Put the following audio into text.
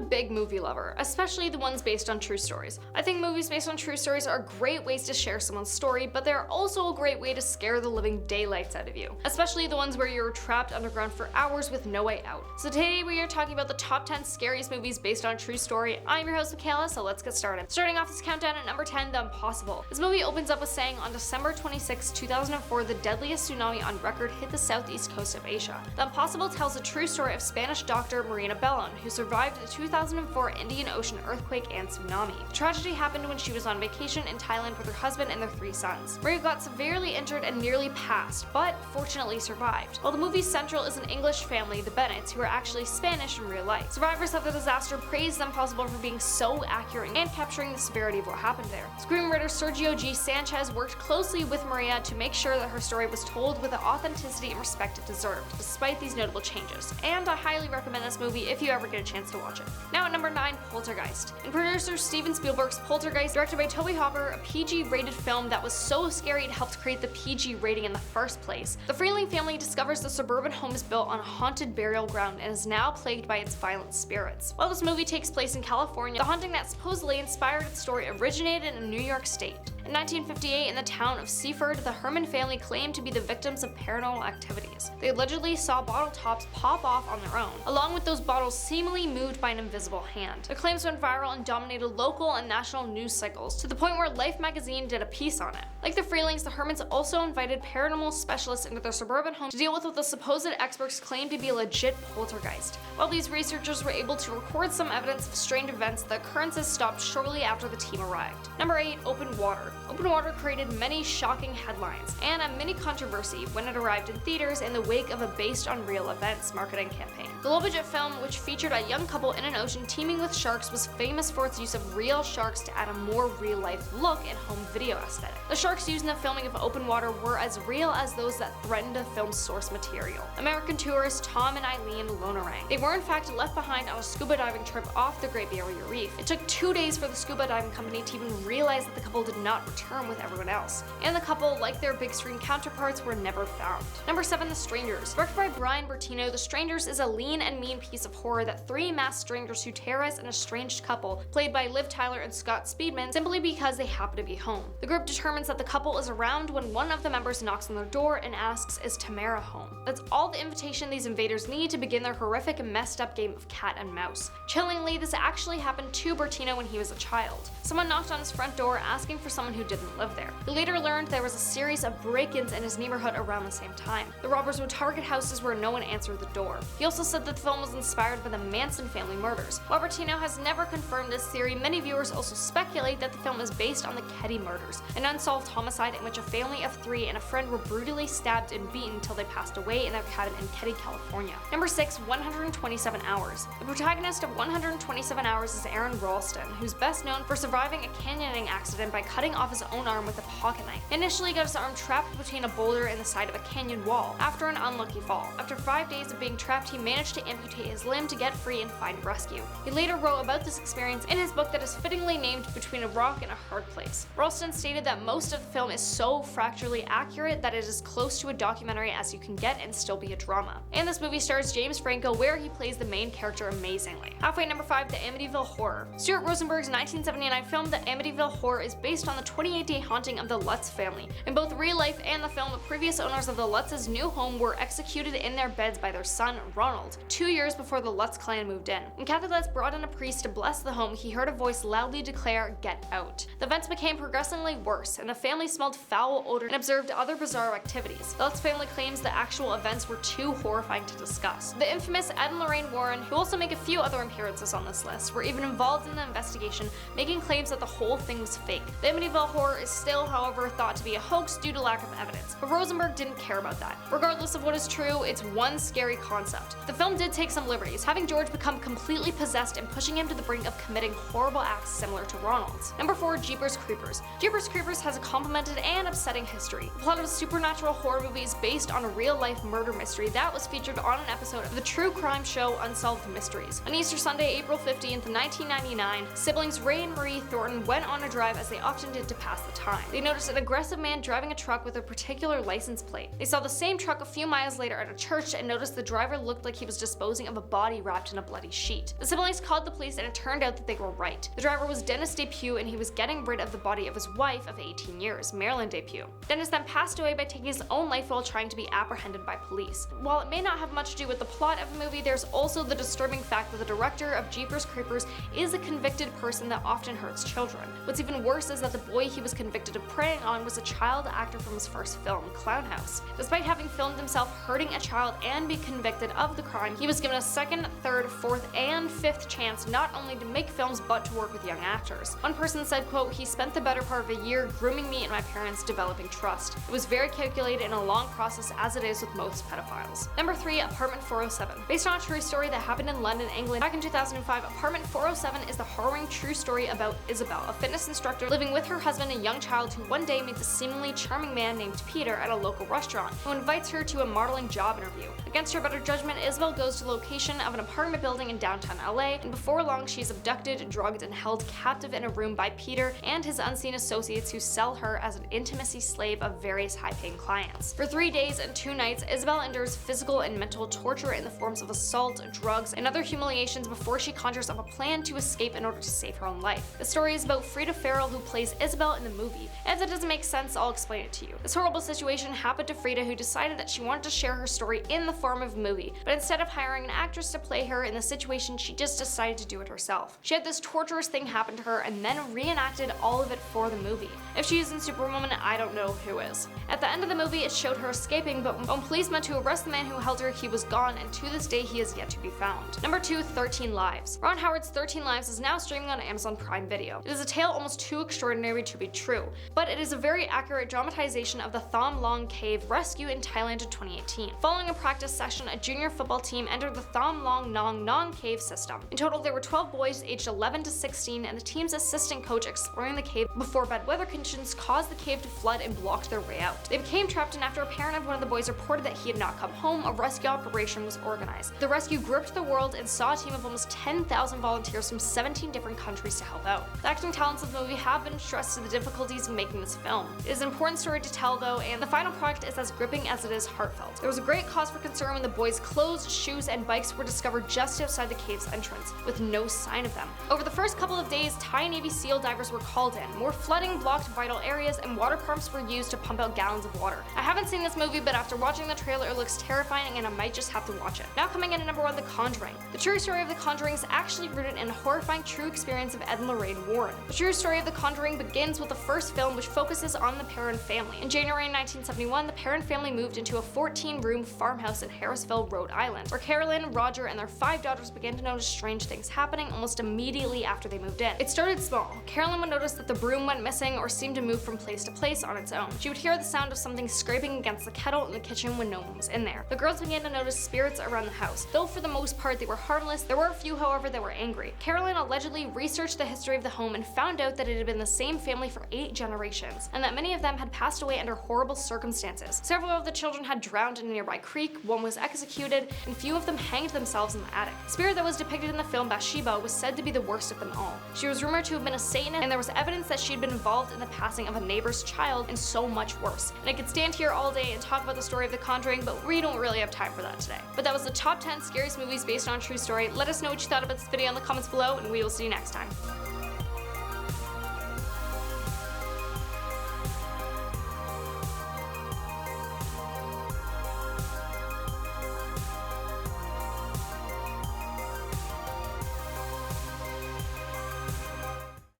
big movie lover, especially the ones based on true stories. I think movies based on true stories are great ways to share someone's story, but they're also a great way to scare the living daylights out of you, especially the ones where you're trapped underground for hours with no way out. So today we are talking about the top 10 scariest movies based on a true story. I'm your host Makayla, so let's get started. Starting off this countdown at number 10, The Impossible. This movie opens up with saying on December 26, 2004, the deadliest tsunami on record hit the southeast coast of Asia. The Impossible tells the true story of Spanish doctor Marina Bellon, who survived the 2004 Indian Ocean earthquake and tsunami. The tragedy happened when she was on vacation in Thailand with her husband and their 3 sons. Maria got severely injured and nearly passed, but fortunately survived. While the movie's central is an English family, the Bennetts, who are actually Spanish in real life. Survivors of the disaster praised The Impossible for being so accurate and capturing the severity of what happened there. Screenwriter Sergio G. Sanchez worked closely with Maria to make sure that her story was told with the authenticity and respect it deserved, despite these notable changes. And I highly recommend this movie if you ever get a chance to watch it. Now at number 9, Poltergeist. In producer Steven Spielberg's Poltergeist, directed by Toby Hopper, a PG-rated film that was so scary it helped create the PG rating in the first place. The Freeling family discovers the suburban home is built on a haunted burial ground and is now plagued by its violent spirits. While this movie takes place in California, the haunting that supposedly inspired its story originated in New York State. In 1958, in the town of Seaford, the Herman family claimed to be the victims of paranormal activities. They allegedly saw bottle tops pop off on their own, along with those bottles seemingly moved by an invisible hand. The claims went viral and dominated local and national news cycles, to the point where Life magazine did a piece on it. Like the Freelings, the Hermans also invited paranormal specialists into their suburban home to deal with what the supposed experts claimed to be a legit poltergeist. While these researchers were able to record some evidence of strange events, the occurrences stopped shortly after the team arrived. Number 8, Open Water. Open Water created many shocking headlines and a mini controversy when it arrived in theaters in the wake of a based on real events marketing campaign. The low-budget film, which featured a young couple in an ocean teeming with sharks, was famous for its use of real sharks to add a more real-life look and home video aesthetic. The sharks used in the filming of Open Water were as real as those that threatened the film's source material. American tourists Tom and Eileen Lonerang. They were in fact left behind on a scuba diving trip off the Great Barrier Reef. It took 2 days for the scuba diving company to even realize that the couple did not return with everyone else, and the couple, like their big screen counterparts, were never found. Number 7, The Strangers. Directed by Brian Bertino, The Strangers is a lean and mean piece of horror that 3 masked strangers who terrorize an estranged couple, played by Liv Tyler and Scott Speedman, simply because they happen to be home. The group determines that the couple is around when one of the members knocks on their door and asks, "Is Tamara home?" That's all the invitation these invaders need to begin their horrific and messed up game of cat and mouse. Chillingly, this actually happened to Bertino when he was a child. Someone knocked on his front door asking for someone who didn't live there. He later learned there was a series of break-ins in his neighborhood around the same time. The robbers would target houses where no one answered the door. He also said that the film was inspired by the Manson family murders. While Bertino has never confirmed this theory, many viewers also speculate that the film is based on the Ketty murders, an unsolved homicide in which a family of 3 and a friend were brutally stabbed and beaten until they passed away in their cabin in Ketty, California. Number 6, 127 Hours. The protagonist of 127 Hours is Aaron Ralston, who's best known for surviving a canyoning accident by cutting off his own arm with a pocket knife. He initially got his arm trapped between a boulder and the side of a canyon wall after an unlucky fall. After 5 days of being trapped, he managed to amputate his limb to get free and find rescue. He later wrote about this experience in his book that is fittingly named Between a Rock and a Hard Place. Ralston stated that most of the film is so fracturally accurate that it is close to a documentary as you can get and still be a drama. And this movie stars James Franco, where he plays the main character amazingly. Halfway, number 5, The Amityville Horror. Stuart Rosenberg's 1979 film The Amityville Horror is based on the 28-day haunting of the Lutz family. In both real life and the film, the previous owners of the Lutz's new home were executed in their beds by their son, Ronald, 2 years before the Lutz clan moved in. When Kathy Lutz brought in a priest to bless the home, he heard a voice loudly declare, "Get out." The events became progressively worse, and the family smelled foul odor and observed other bizarre activities. The Lutz family claims the actual events were too horrifying to discuss. The infamous Ed and Lorraine Warren, who also make a few other appearances on this list, were even involved in the investigation, making claims that the whole thing was fake. The Amityville Horror is still, however, thought to be a hoax due to lack of evidence, but Rosenberg didn't care about that. Regardless of what is true, it's one scary concept. The film did take some liberties, having George become completely possessed and pushing him to the brink of committing horrible acts similar to Ronald's. Number 4, Jeepers Creepers. Jeepers Creepers has a complicated and upsetting history. The plot of a supernatural horror movie is based on a real-life murder mystery that was featured on an episode of the true crime show Unsolved Mysteries. On Easter Sunday, April 15th, 1999, siblings Ray and Marie Thornton went on a drive, as they often did, to pass the time. They noticed an aggressive man driving a truck with a particular license plate. They saw the same truck a few miles later at a church and noticed the driver looked like he was disposing of a body wrapped in a bloody sheet. The siblings called the police and it turned out that they were right. The driver was Dennis Depew and he was getting rid of the body of his wife of 18 years, Marilyn Depew. Dennis then passed away by taking his own life while trying to be apprehended by police. While it may not have much to do with the plot of the movie, there's also the disturbing fact that the director of Jeepers Creepers is a convicted person that often hurts children. What's even worse is that the boy he was convicted of preying on was a child actor from his first film, Clown House. Despite having filmed himself hurting a child and be convicted of the crime, he was given a second, third, fourth, and fifth chance not only to make films but to work with young actors. One person said, quote, "He spent the better part of a year grooming me and my parents, developing trust. It was very calculated and a long process as it is with most pedophiles." Number 3, Apartment 407. Based on a true story that happened in London, England back in 2005, Apartment 407 is the harrowing true story about Isabel, a fitness instructor living with her husband and young child who one day meets a seemingly charming man named Peter at a local restaurant who invites her to a modeling job interview. Against her better judgment, Isabel goes to the location of an apartment building in downtown LA, and before long she is abducted, drugged, and held captive in a room by Peter and his unseen associates who sell her as an intimacy slave of various high-paying clients. For 3 days and 2 nights, Isabel endures physical and mental torture in the forms of assault, drugs, and other humiliations before she conjures up a plan to escape in order to save her own life. The story is about Frida Farrell, who plays Isabel in the movie. If that doesn't make sense, I'll explain it to you. This horrible situation happened to Frida, who decided that she wanted to share her story in the form of a movie, but instead of hiring an actress to play her in the situation, she just decided to do it herself. She had this torturous thing happen to her and then reenacted all of it for the movie. If she isn't Superwoman, I don't know who is. At the end of the movie, it showed her escaping, but when police went to arrest the man who held her, he was gone, and to this day he is yet to be found. Number 2, 13 Lives. Ron Howard's 13 Lives is now streaming on Amazon Prime Video. It is a tale almost too extraordinary to be true, but it is a very accurate dramatization of the Tham Long Cave rescue in Thailand in 2018. Following a practice session, a junior football team entered the Tham Long Nong Nong Cave system. In total, there were 12 boys aged 11 to 16, and the team's assistant coach exploring the cave before bad weather conditions caused the cave to flood and blocked their way out. They became trapped, and after a parent of one of the boys reported that he had not come home, a rescue operation was organized. The rescue gripped the world and saw a team of almost 10,000 volunteers from 17 different countries to help out. The acting talents of the movie have been stressed to the difficulties of making this film. It is an important story to tell though, and the final product is as gripping as it is heartfelt. There was a great cause for concern when the boys' clothes, shoes, and bikes were discovered just outside the cave's entrance, with no sign of them. Over the first couple of days, Thai Navy SEAL divers were called in. More flooding blocked vital areas, and water pumps were used to pump out gallons of water. I haven't seen this movie, but after watching the trailer, it looks terrifying and I might just have to watch it. Now coming in at number 1, The Conjuring. The true story of The Conjuring is actually rooted in a horrifying true experience of Ed and Lorraine Warren. The true story of The Conjuring begins with the first film, which focuses on the Perron family. In January 1971, the Perron family moved into a 14-room farmhouse in Harrisville, Rhode Island, where Carolyn, Roger, and their 5 daughters began to notice strange things happening almost immediately after they moved in. It started small. Carolyn would notice that the broom went missing or seemed to move from place to place on its own. She would hear the sound of something scraping against the kettle in the kitchen when no one was in there. The girls began to notice spirits around the house. Though for the most part they were harmless, there were a few, however, that were angry. Carolyn allegedly researched the history of the home and found out that it had been the same family for 8 generations, and that many of them had passed away under horrible circumstances. Several of the children had drowned in a nearby creek, one was executed, and few of them hanged themselves in the attic. The spirit that was depicted in the film, Bathsheba, was said to be the worst of them all. She was rumored to have been a Satanist, and there was evidence that she had been involved in the passing of a neighbor's child, and so much worse. And I could stand here all day and talk about the story of The Conjuring, but we don't really have time for that today. But that was the top 10 scariest movies based on a true story. Let us know what you thought about this video in the comments below, and we will see you next time.